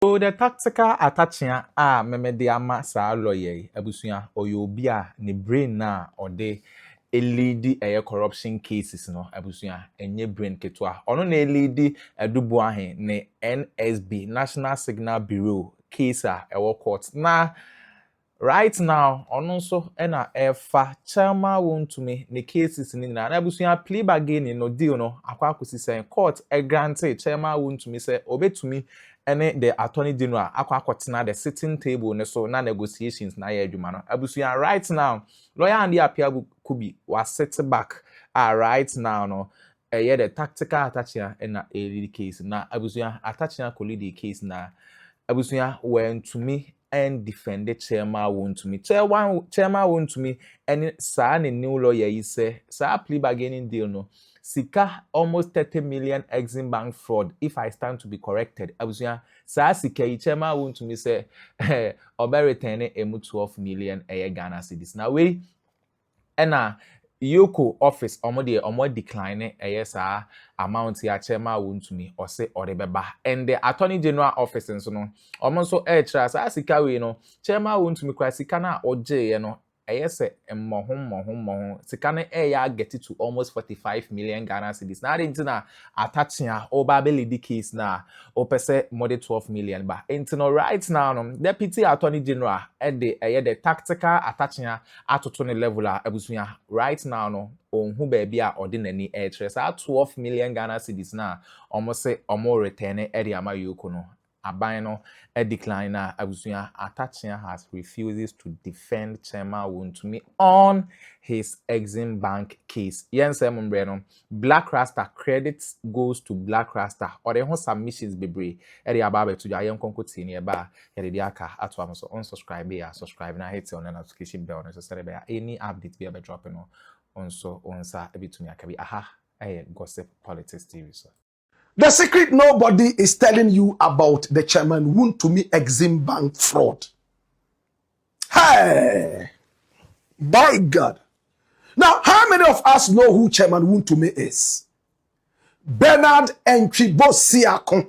So the tactical attaching memede ama saa lawyer abusua oyobia ne brain na ode lead corruption cases no abusua enye brain ketwa ono na lead edubu ahe ne NSB National Signal Bureau case ewo court na right now ono so na efa chama Wontumi ne cases ni na abusua plea bargain no deal no akwakosi sen court grant chama Wontumi say obetumi ene the attorney general akwa the sitting table ne so na negotiations na ya adwuma no abusua right now lawyer and the appeal kubi was set back right now no the tactical attaching na a case na abusua attaching ko the case na abusua Wontumi and defend the chairman Wontumi chairman Wontumi and sa ne new lawyer yi say sa plea bargaining deal no sika almost 30 million Exim Bank fraud if I stand to be corrected abusua sa sika yi chairman Wontumi say obe return emu 12 million Ghana cedis na we ena Yoko office omo decline sa amount ya chairman Wontumi or say orebeba and the attorney general office nso no omo so tra sa sika we no chairman Wontumi kwa sika na oje no say mmohom sika na ya get it to almost 45 million Ghana cedis na dey na attaching obabeli the case na opese more than 12 million ba no right now no deputy attorney general the tactical attaching atoto ne level abusua right now no onhu ba bia ordinary airtress 12 million Ghana cedis na almost say omo return ama Yoko no aban no decline na abusua attaching has refuses to defend chairman Wontumi on his Exim Bank case. Yensem no Black Rasta credits goes to Black Rasta or the submissions bebre eri ababe to ayen konkoti ni eba eri di aka ato am so unsubscribe ya subscribe na hit on the notification bell no so be any update be drop no onso onsa ebitumi akabi aha gossip politics TV so. The secret nobody is telling you about the chairman Wontumi Exim Bank fraud. Hey, by God. Now, how many of us know who Chairman Wontumi is? Bernard Enchibo-Siakon.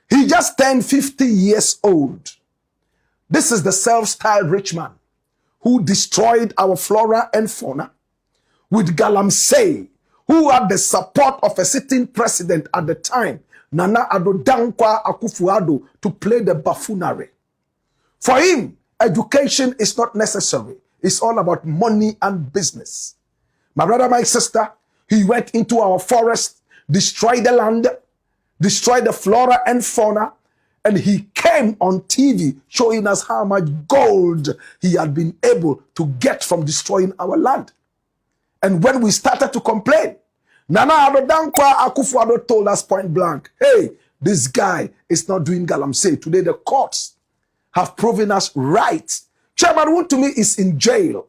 He just turned 50 years old. This is the self-styled rich man who destroyed our flora and fauna with galamsey, who had the support of a sitting president at the time, Nana Addo Akufo-Addo, to play the buffoonery. For him, education is not necessary. It's all about money and business. My brother, my sister, he went into our forest, destroyed the land, destroyed the flora and fauna, and he came on TV showing us how much gold he had been able to get from destroying our land. And when we started to complain, Nana Addo Akufo-Addo told us point blank, hey, this guy is not doing galamsey. Today the courts have proven us right. Chairman Wontumi is in jail.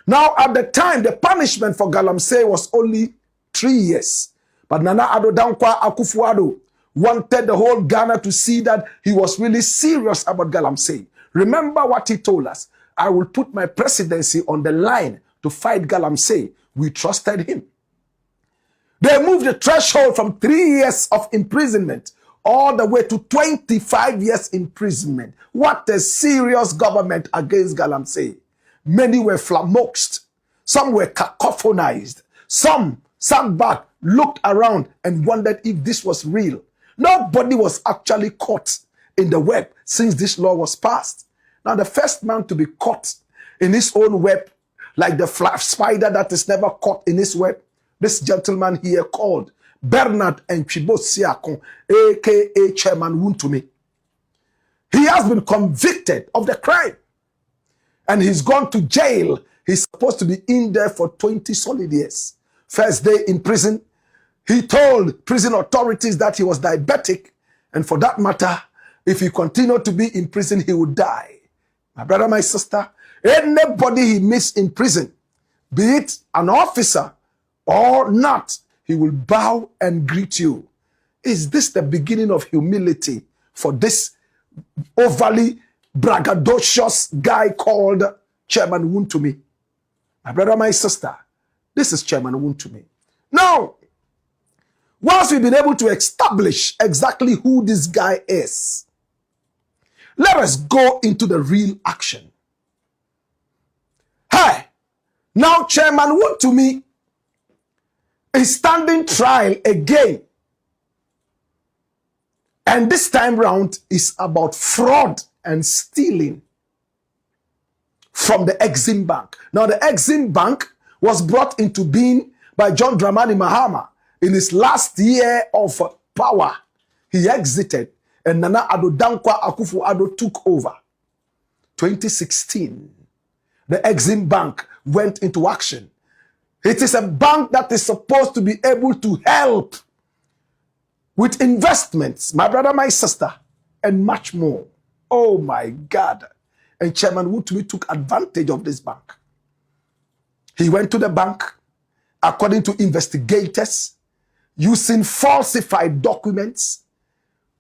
Now at the time, the punishment for galamsey was only 3 years. But Nana Addo Akufo-Addo wanted the whole Ghana to see that he was really serious about galamsey. Remember what he told us. I will put my presidency on the line to fight galamsey. We trusted him. They moved the threshold from 3 years of imprisonment all the way to 25 years imprisonment. What a serious government against galamsey. Many were flummoxed. Some were cacophonized. Some sat back, looked around, and wondered if this was real. Nobody was actually caught in the web since this law was passed. Now, the first man to be caught in his own web, like the spider that is never caught in his web, this gentleman here called Bernard Enchibo-Siakon, a.k.a. Chairman Wontumi. He has been convicted of the crime. And he's gone to jail. He's supposed to be in there for 20 solid years. First day in prison, he told prison authorities that he was diabetic. And for that matter, if he continued to be in prison, he would die. My brother, my sister, anybody he meets in prison, be it an officer or not, he will bow and greet you. Is this the beginning of humility for this overly braggadocious guy called Chairman Wontumi? My brother, my sister, this is Chairman Wontumi. Now, once we've been able to establish exactly who this guy is, Let us go into the real action. Hey, now Chairman Wontumi is standing trial again. And this time round is about fraud and stealing from the Exim Bank. Now, the Exim Bank was brought into being by John Dramani Mahama in his last year of power. He exited, and Nana Addo Dankwa Akufo-Addo took over. 2016, the Exim Bank went into action. It is a bank that is supposed to be able to help with investments, my brother, my sister, and much more. Oh my God. And Chairman Wontumi took advantage of this bank. He went to the bank, according to investigators, using falsified documents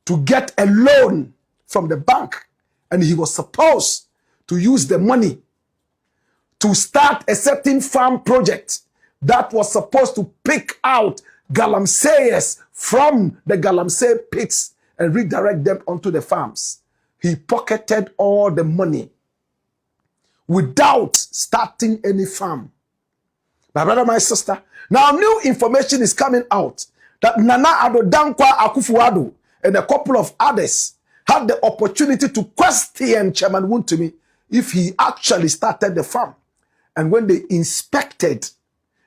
to get a loan from the bank. And he was supposed to use the money to start a certain farm project that was supposed to pick out galamseyers from the galamsey pits and redirect them onto the farms. He pocketed all the money without starting any farm. My brother, my sister, now new information is coming out that Nana Addo Dankwa Akufo-Addo and a couple of others had the opportunity to question Chairman Wontumi if he actually started the farm. And when they inspected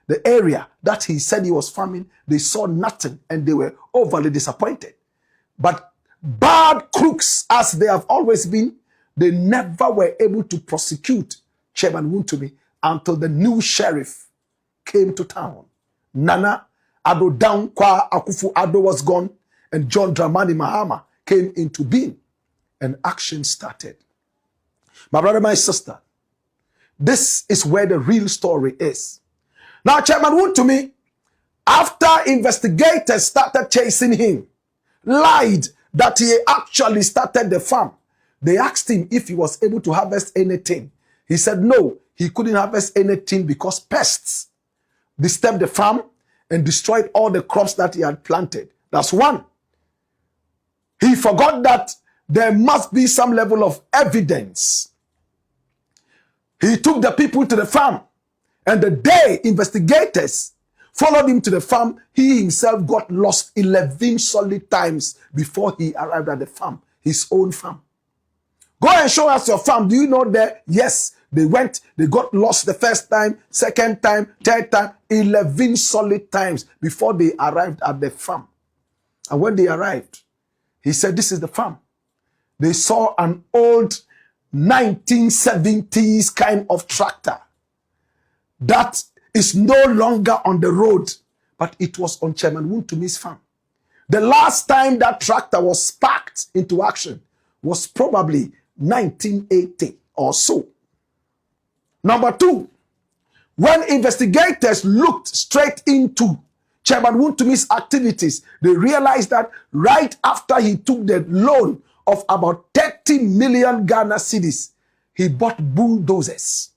the area that he said he was farming, they saw nothing and they were overly disappointed. But bad crooks, as they have always been, they never were able to prosecute Chairman Wontumi until the new sheriff came to town. Nana Addo Dankwa Akufo-Addo was gone, and John Dramani Mahama came into being, and action started. My brother, my sister, this is where the real story is. Now, Chairman Wontumi, after investigators started chasing him, lied that he actually started the farm. They asked him if he was able to harvest anything. He said no, he couldn't harvest anything because pests disturbed the farm and destroyed all the crops that he had planted. That's one. He forgot that there must be some level of evidence. He took the people to the farm, and the day investigators followed him to the farm, he himself got lost 11 solid times before he arrived at the farm, his own farm. Go and show us your farm. Do you know that? Yes, they went, they got lost the first time, second time, third time, 11 solid times before they arrived at the farm. And when they arrived, he said, this is the farm. They saw an old 1970s kind of tractor that is no longer on the road, but it was on Chairman Wontumi's farm. The last time that tractor was sparked into action was probably 1980 or so. Number two, when investigators looked straight into Chairman Wontumi's activities, they realized that right after he took the loan of about 30 million Ghana cedis, he bought bulldozers.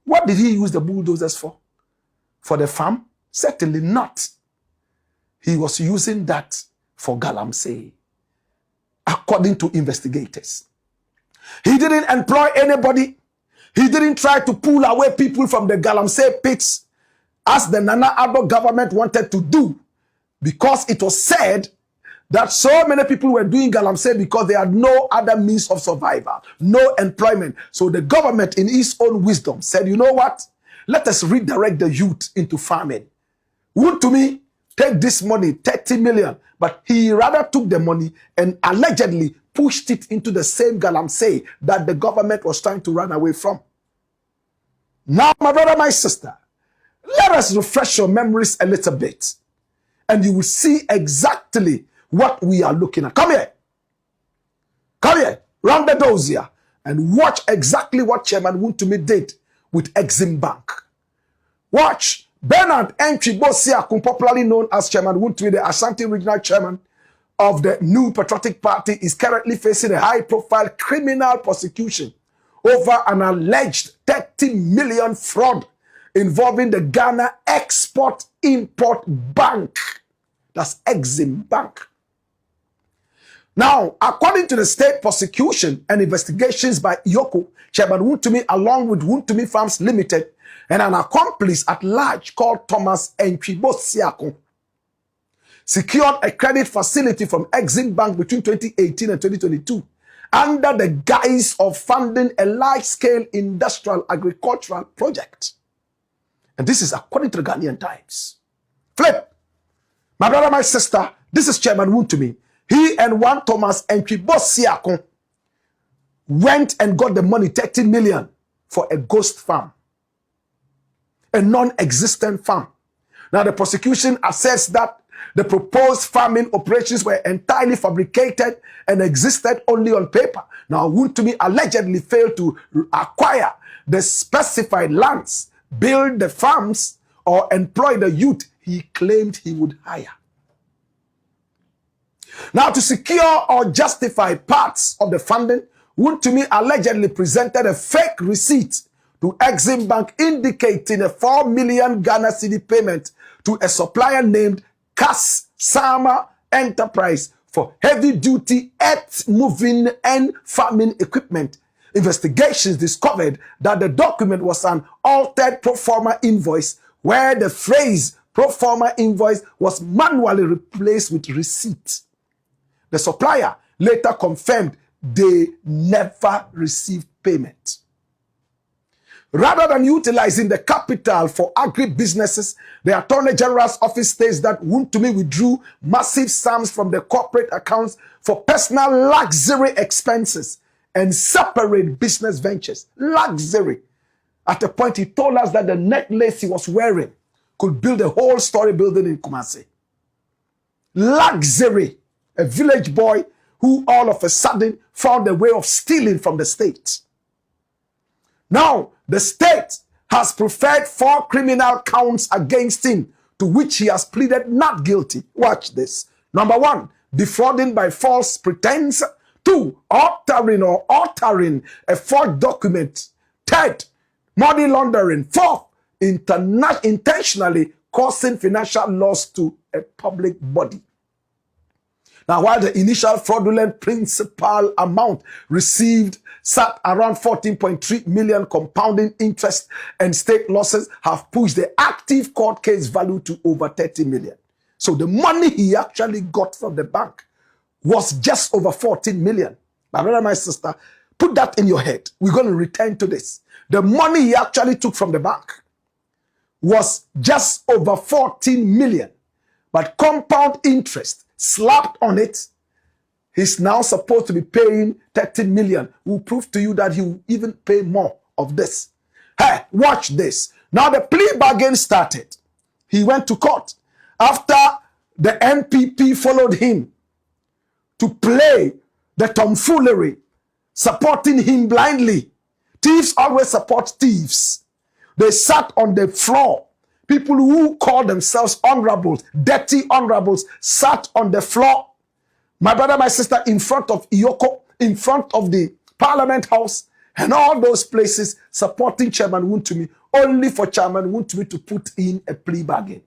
What did he use the bulldozers for? For the farm? Certainly not. He was using that for galamsey, according to investigators. He didn't employ anybody. He didn't try to pull away people from the galamsey pits, as the Nana Addo government wanted to do, because it was said that so many people were doing galamsey because they had no other means of survival, no employment. So the government, in its own wisdom, said, you know what? Let us redirect the youth into farming. Wontumi take this money, 30 million, but he rather took the money and allegedly pushed it into the same galamsey that the government was trying to run away from. Now, my brother, my sister, let us refresh your memories a little bit, and you will see exactly what we are looking at. Come here. Come here. Round the doors here and watch exactly what Chairman Wontumi did with Exim Bank. Watch. Bernard Ntwibo-Siakun, popularly known as Chairman Wontumi, the Ashanti Regional Chairman of the New Patriotic Party, is currently facing a high-profile criminal prosecution over an alleged 30 million fraud involving the Ghana Export-Import Bank. That's Exim Bank. Now, according to the state prosecution and investigations by Iyoko, Chairman Wontumi, along with Wontumi Farms Limited, and an accomplice at large called Thomas Siako, secured a credit facility from Exim Bank between 2018 and 2022 under the guise of funding a large-scale industrial agricultural project. And this is according to the Ghanaian Times. Flip. My brother, my sister, this is Chairman Wontumi. He and one Thomas Siako went and got the money, 30 million, for a ghost farm. A non-existent farm. Now the prosecution asserts that the proposed farming operations were entirely fabricated and existed only on paper. Now Wontumi allegedly failed to acquire the specified lands, build the farms, or employ the youth he claimed he would hire. Now, to secure or justify parts of the funding, Wontumi allegedly presented a fake receipt to Exim Bank indicating a 4 million Ghana cedi payment to a supplier named Kas Sama Enterprise for heavy-duty earth-moving and farming equipment. Investigations discovered that the document was an altered pro forma invoice where the phrase pro forma invoice was manually replaced with receipt. The supplier later confirmed they never received payment. Rather than utilizing the capital for agri-businesses, the Attorney General's office states that Wontumi withdrew massive sums from the corporate accounts for personal luxury expenses and separate business ventures. Luxury. At a point, he told us that the necklace he was wearing could build a whole story building in Kumasi. Luxury. A village boy who all of a sudden found a way of stealing from the state. Now, the state has preferred 4 criminal counts against him, to which he has pleaded not guilty. Watch this. Number 1, defrauding by false pretense. 2, altering a forged document. 3, money laundering. 4, intentionally causing financial loss to a public body. Now, while the initial fraudulent principal amount received sat around 14.3 million, compounding interest and state losses have pushed the active court case value to over 30 million. So the money he actually got from the bank was just over 14 million. My brother, my sister, put that in your head. We're going to return to this. The money he actually took from the bank was just over 14 million. But compound interest slapped on it, he's now supposed to be paying 30 million. We'll prove to you that he will even pay more of this. Hey, watch this. Now the plea bargain started. He went to court. After the NPP followed him to play the tomfoolery, supporting him blindly. Thieves always support thieves. They sat on the floor. People who call themselves honorables, dirty honorables, sat on the floor. My brother, my sister, in front of Iyoko, in front of the Parliament House, and all those places supporting Chairman Wontumi, only for Chairman Wontumi to put in a plea bargain.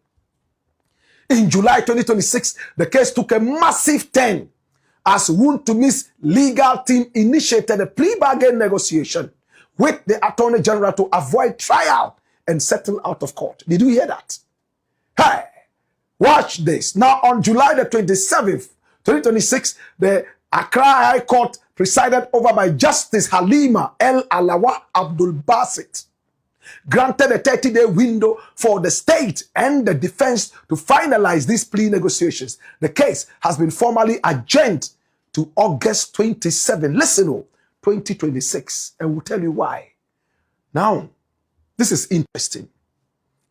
In July 2026, the case took a massive turn as Wontumi's legal team initiated a plea bargain negotiation with the Attorney General to avoid trial and settle out of court. Did you hear that? Hey, watch this. Now, on July the 27th, 2026, the Accra High Court, presided over by Justice Halima El Alawa Abdul Basit, granted a 30-day window for the state and the defense to finalize these plea negotiations. The case has been formally adjourned to August 27. Listen, 2026, and we'll tell you why. Now, this is interesting,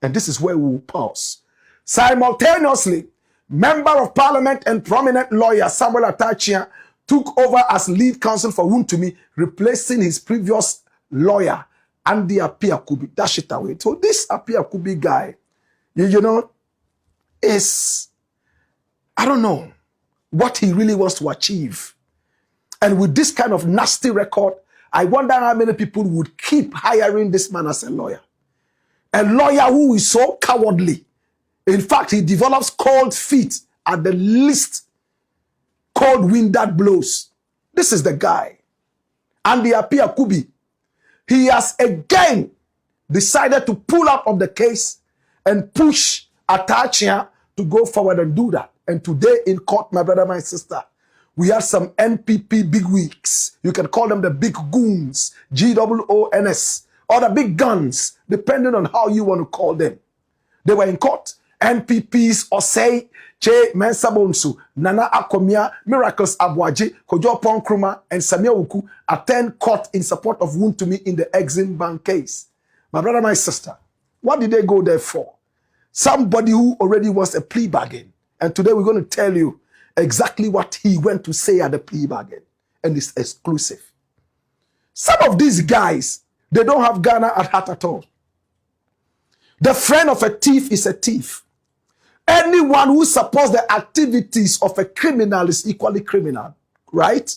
and this is where we will pause. Simultaneously, Member of Parliament and prominent lawyer Samuel Atachia took over as lead counsel for Wontumi, replacing his previous lawyer, Andy Apiakubi. Dash it away. So this Apiakubi guy, you know, is, I don't know what he really wants to achieve. And with this kind of nasty record, I wonder how many people would keep hiring this man as a lawyer. A lawyer who is so cowardly. In fact, he develops cold feet at the least cold wind that blows. This is the guy. And the Apia Kubi, he has again decided to pull out of the case and push Atachia to go forward and do that. And today in court, my brother, my sister, we have some NPP bigwigs. You can call them the big goons, GOONS, or the big guns, depending on how you want to call them. They were in court. NPPs or say Che Mensabonsu, Nana Akomia, Miracles Abwaji, Kojo Ponkruma, and Samia Uku attend court in support of Wontumi in the Exim Bank case. My brother, my sister, what did they go there for? Somebody who already wants a plea bargain. And today we're going to tell you exactly what he went to say at the plea bargain. And it's exclusive. Some of these guys, they don't have Ghana at heart at all. The friend of a thief is a thief. Anyone who supports the activities of a criminal is equally criminal, right?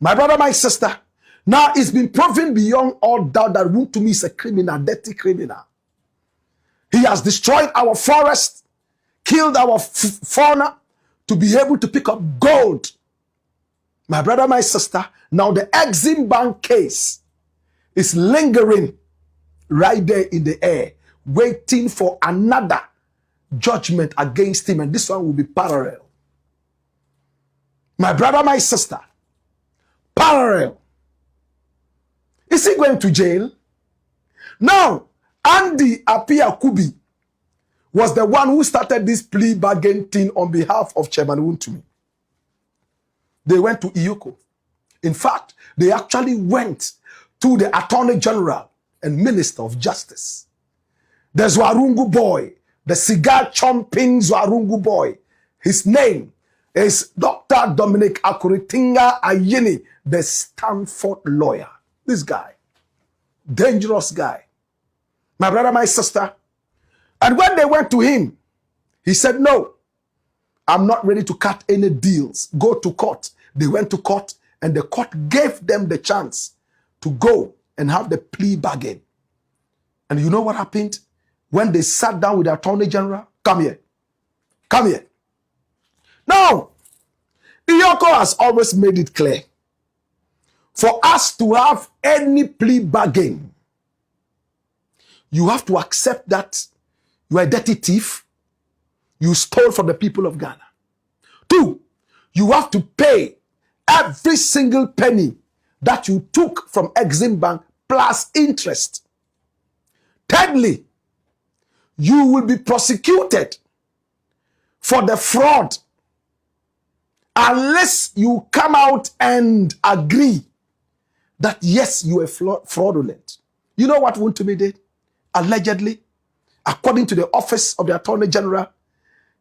My brother, my sister, now it's been proven beyond all doubt that Wontumi is a criminal, dirty criminal. He has destroyed our forest, killed our fauna to be able to pick up gold. My brother, my sister, now the Exim Bank case is lingering right there in the air, waiting for another judgment against him, and this one will be parallel. My brother, my sister, parallel. Is he going to jail? Now, Andy Apia Kubi was the one who started this plea bargain thing on behalf of Chairman Wontumi. They went to Iyoko. In fact, they actually went to the Attorney General and Minister of Justice. The Zwarungu boy, the cigar-chomping Zwarungu boy. His name is Dr. Dominic Akuritinga Ayini, the Stanford lawyer. This guy, dangerous guy. My brother, my sister. And when they went to him, he said, no, I'm not ready to cut any deals. Go to court. They went to court, and the court gave them the chance to go and have the plea bargain. And you know what happened? When they sat down with the Attorney General, come here. Come here. Now, Iyoko has always made it clear, for us to have any plea bargain, you have to accept that you are a dirty thief. You stole from the people of Ghana. 2, you have to pay every single penny that you took from Exim Bank plus interest. Thirdly, you will be prosecuted for the fraud unless you come out and agree that yes, you were fraudulent. You know what Wontumi did? Allegedly, according to the office of the Attorney General,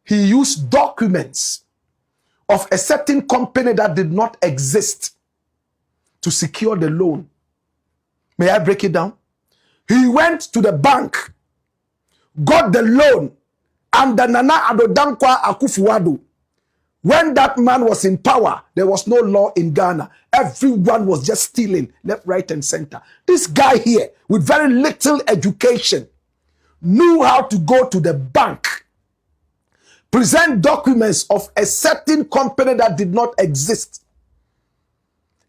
he used documents of a certain company that did not exist to secure the loan. May I break it down? He went to the bank, got the loan under Nana Addo Dankwa Akufo-Addo. When that man was in power, there was no law in Ghana. Everyone was just stealing left, right, and center. This guy here, with very little education, knew how to go to the bank, present documents of a certain company that did not exist,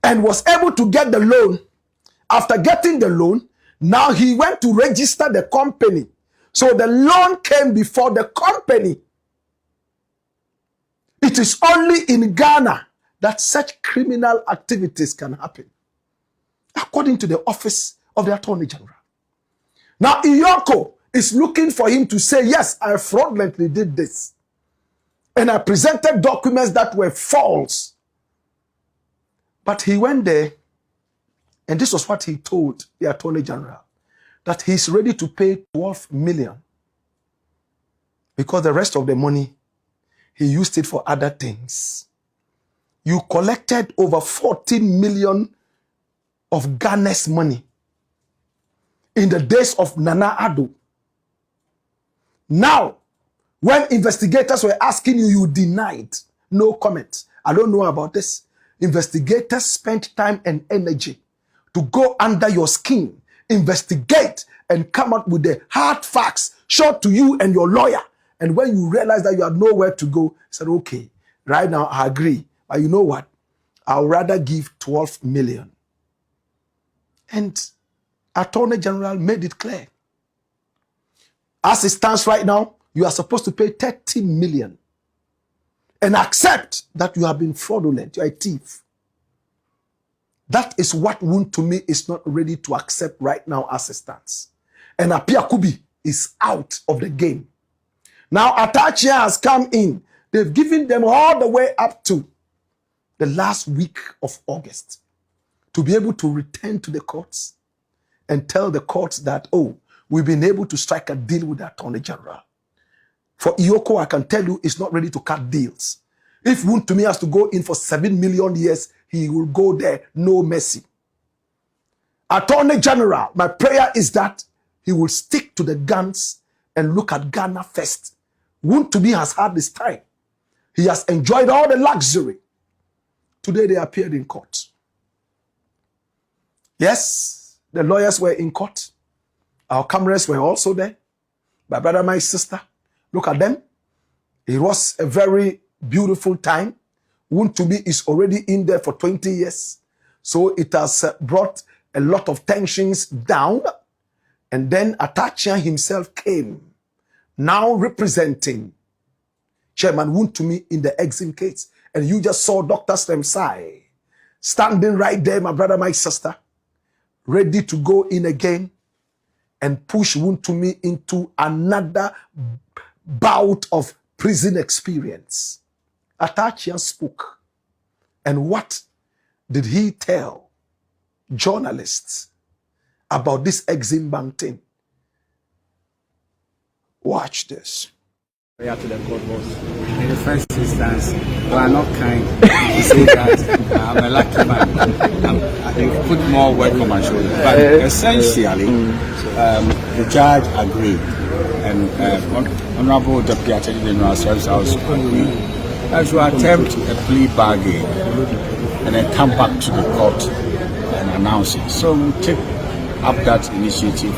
and was able to get the loan. After getting the loan, now he went to register the company. So the loan came before the company. It is only in Ghana that such criminal activities can happen, according to the office of the Attorney General. Now, Iyoko is looking for him to say, yes, I fraudulently did this. And I presented documents that were false. But he went there, and this was what he told the Attorney General, that he's ready to pay 12 million because the rest of the money, he used it for other things. You collected over 14 million of Ghana's money in the days of Nana Addo. Now, when investigators were asking you, you denied. No comment. I don't know about this. Investigators spent time and energy to go under your skin, investigate, and come up with the hard facts, show to you and your lawyer. And when you realize that you had nowhere to go, you said, okay, right now I agree, But you know what? I'll rather give 12 million. And Attorney General made it clear. As it stands right now, you are supposed to pay 30 million and accept that you have been fraudulent, you are a thief. That is what Wontumi is not ready to accept right now as it stands. And Apia Kubi is out of the game. Now Atachia has come in. They've given them all the way up to the last week of August to be able to return to the courts and tell the courts that, oh, we've been able to strike a deal with the Attorney General. For Iyoko, I can tell you, is not ready to cut deals. If Wontumi has to go in for 7 million years, he will go there, no mercy. Attorney General, my prayer is that he will stick to the guns and look at Ghana first. Wontumi has had this time. He has enjoyed all the luxury. Today they appeared in court. Yes, the lawyers were in court. Our cameras were also there. My brother, my sister, look at them. It was a very beautiful time. Wontumi is already in there for 20 years. So it has brought a lot of tensions down. And then Atachia himself came, now representing Chairman Wontumi in the Exim case. And you just saw Dr. Slemsai standing right there, my brother, my sister, ready to go in again and push Wontumi into another bout of prison experience. Atachia spoke. And what did he tell journalists about this Exim Bank thing? Watch this. To the court was, in the first instance, we are not kind to say that I'm a lucky man. They've put more work on my shoulders. But essentially, the judge agreed, and Honorable Deputy Attorney General Service House agreed that you attempt a plea bargain and then come back to the court and announce it. So we'll take up that initiative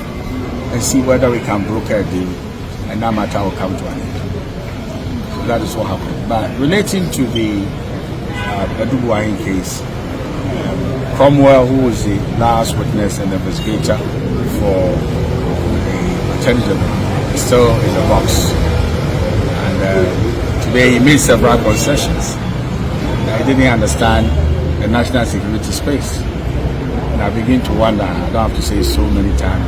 and see whether we can broker a deal, and that matter will come to an end. So that is what happened. But relating to the Addo case, Cromwell, who was the last witness and investigator for the Attorney General, is still in the box. And today he made several concessions. I didn't understand the national security space. And I begin to wonder, I don't have to say so many times,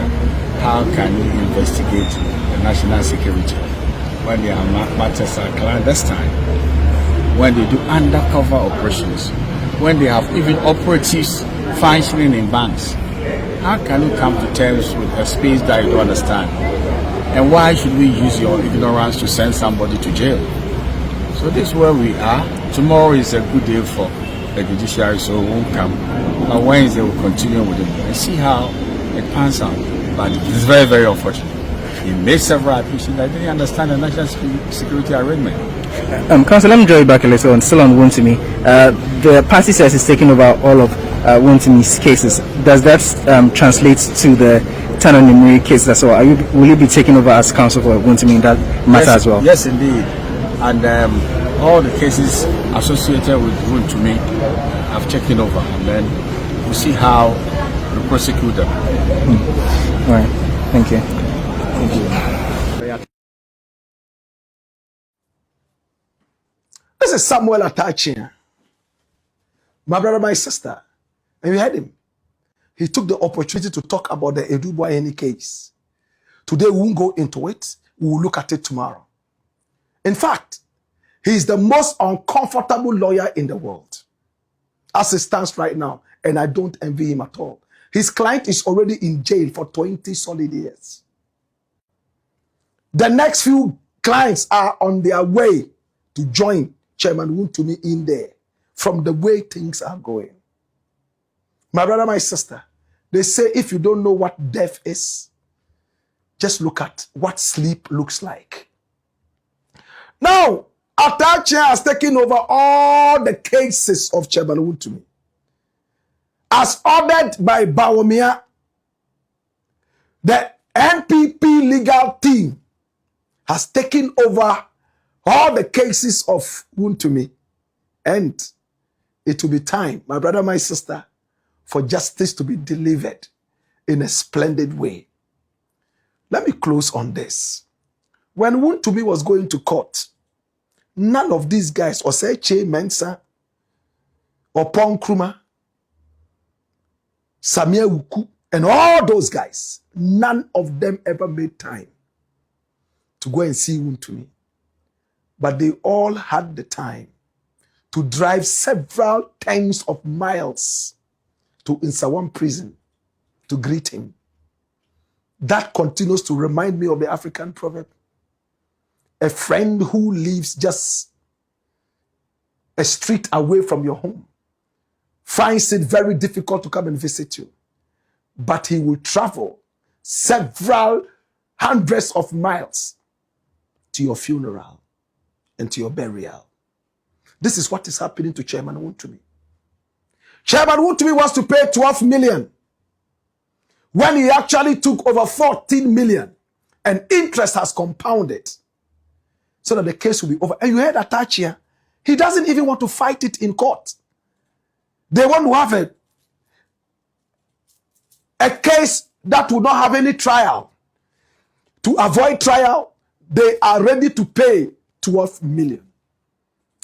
how can you investigate the national security when their matters are clandestine, when they do undercover operations, when they have even operatives functioning in banks? How can you come to terms with a space that you don't understand? And why should we use your ignorance to send somebody to jail? So this is where we are. Tomorrow is a good day for the judiciary, so it won't come. But Wednesday we'll continue with it and see how it pans out. But it's very, very unfortunate. He made several appeals. I didn't understand the national security arrangement. Council, let me draw you back a little still on Wontumi. The party says it's taking over all of Wontumi's cases. Does that translate to the Tano Nimiri case as well? Will you be taking over as counsel for Wontumi in that matter as well? Yes, indeed. And all the cases associated with Wontumi have taken over. And then we'll see how we prosecute them. All right. Thank you. Thank you. This is Samuel Atachia, my brother, my sister. And you heard him. He took the opportunity to talk about the Addo case. Today we won't go into it. We will look at it tomorrow. In fact, he is the most uncomfortable lawyer in the world as it stands right now. And I don't envy him at all. His client is already in jail for 20 solid years. The next few clients are on their way to join Chairman Wontumi in there from the way things are going. My brother, my sister, they say if you don't know what death is, just look at what sleep looks like. Now, Atachia has taken over all the cases of Chairman Wontumi. As ordered by Bawumia, the NPP legal team has taken over all the cases of Wontumi, and it will be time, my brother, my sister, for justice to be delivered in a splendid way. Let me close on this. When Wontumi was going to court, none of these guys, Oseche Mensa, or Ponkruma, Samia Wuku, and all those guys, none of them ever made time to go and see Wontumi. But they all had the time to drive several tens of miles to Nsawam prison to greet him. That continues to remind me of the African proverb. A friend who lives just a street away from your home finds it very difficult to come and visit you. But he will travel several hundreds of miles to your funeral and to your burial. This is what is happening to Chairman Wontumi. Chairman Wontumi wants to pay 12 million when he actually took over 14 million, and interest has compounded so that the case will be over. And you heard Atachia, he doesn't even want to fight it in court. They want to have a case that will not have any trial. To avoid trial, they are ready to pay 12 million.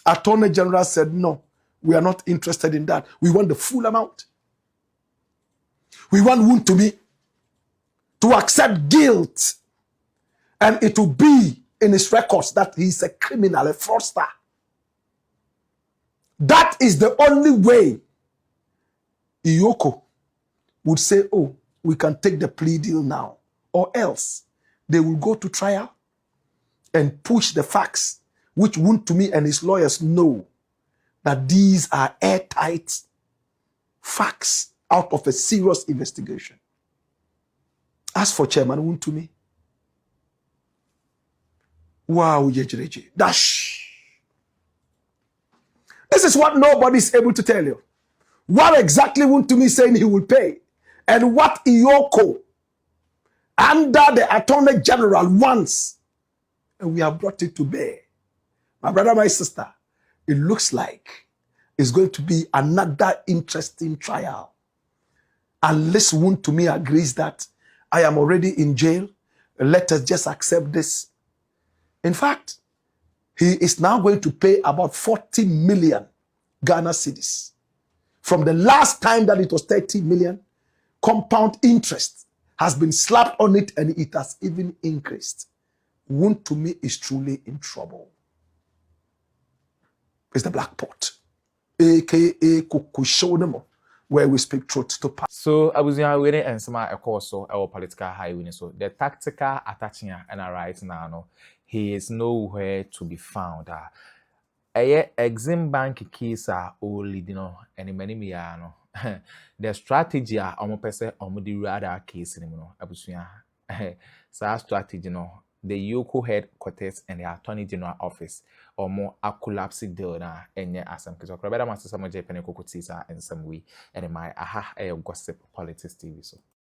Attorney General said, no, we are not interested in that. We want the full amount. We want Wontumi to accept guilt, and it will be in his records that he is a criminal, a fraudster. That is the only way Iyoko would say, oh, we can take the plea deal now. Or else, they will go to trial and push the facts, which Wontumi and his lawyers know that these are airtight facts out of a serious investigation. As for Chairman Wontumi, wow, dash. This is what nobody is able to tell you. What exactly Wontumi is saying he will pay, and what Iyoko under the Attorney General wants, and we have brought it to bear. My brother, my sister, it looks like it's going to be another interesting trial. Unless Wontumi agrees that I am already in jail, let us just accept this. In fact, he is now going to pay about 40 million Ghana cedis. From the last time that it was 30 million, compound interest has been slapped on it, and it has even increased. Wontumi is truly in trouble. It's the black pot, aka Kukushodemo, where we speak truth to power. So I was waiting and some course so our political highway. So the tactical attaching and right now, no, he is nowhere to be found. Exim Bank case are all leading on any many no. The strategy are almost person the radar case anymore. Abusuya. So strategy no. The Yoko headquarters and the Attorney General office or more a collapse deal na enye asam kiso. Better master some Japan and some way and my gossip politics TV so.